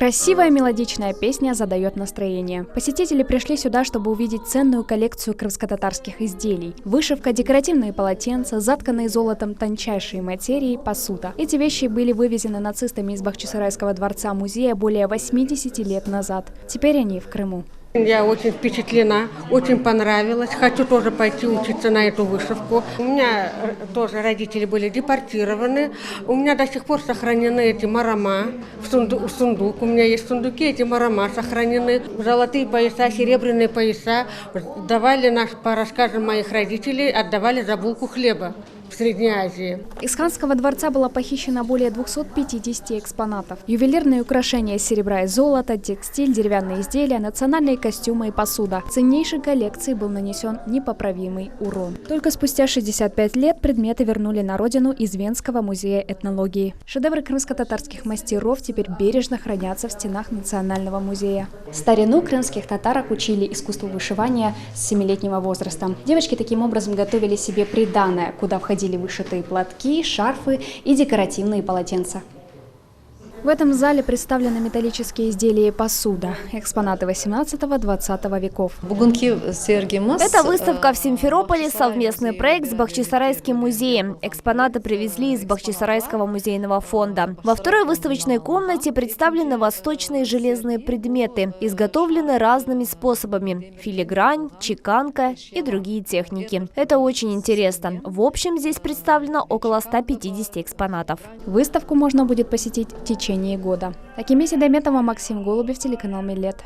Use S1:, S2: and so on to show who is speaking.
S1: Красивая мелодичная песня задает настроение. Посетители пришли сюда, чтобы увидеть ценную коллекцию крымско-татарских изделий. Вышивка, декоративные полотенца, затканные золотом тончайшие материи, посуда. Эти вещи были вывезены нацистами из Бахчисарайского дворца-музея более 80 лет назад. Теперь они в Крыму.
S2: Я очень впечатлена, очень понравилось. Хочу тоже пойти учиться на эту вышивку. У меня тоже родители были депортированы. У меня до сих пор сохранены эти марама в сундук. У меня есть в сундуке эти марама сохранены. Золотые пояса, серебряные пояса давали, по рассказам моих родителей, отдавали за булку хлеба в Средней Азии.
S1: Из ханского дворца было похищено более 250 экспонатов. Ювелирные украшения из серебра и золота, текстиль, деревянные изделия, национальные костюмы и посуда. Ценнейшей коллекции был нанесен непоправимый урон. Только спустя 65 лет предметы вернули на родину из Венского музея этнологии. Шедевры крымско-татарских мастеров теперь бережно хранятся в стенах Национального музея. Старину крымских татарок учили искусству вышивания с 7-летнего возраста. Девочки таким образом готовили себе приданое, куда входили вышитые платки, шарфы и декоративные полотенца. В этом зале представлены металлические изделия и посуда, экспонаты 18-20 веков.
S3: Это выставка в Симферополе, совместный проект с Бахчисарайским музеем. Экспонаты привезли из Бахчисарайского музейного фонда. Во второй выставочной комнате представлены восточные железные предметы, изготовлены разными способами – филигрань, чеканка и другие техники. Это очень интересно. В общем, здесь представлено около 150 экспонатов.
S1: Выставку можно будет посетить в течение года. Акиме Седайметова, Максим Голубев, телеканал Милет.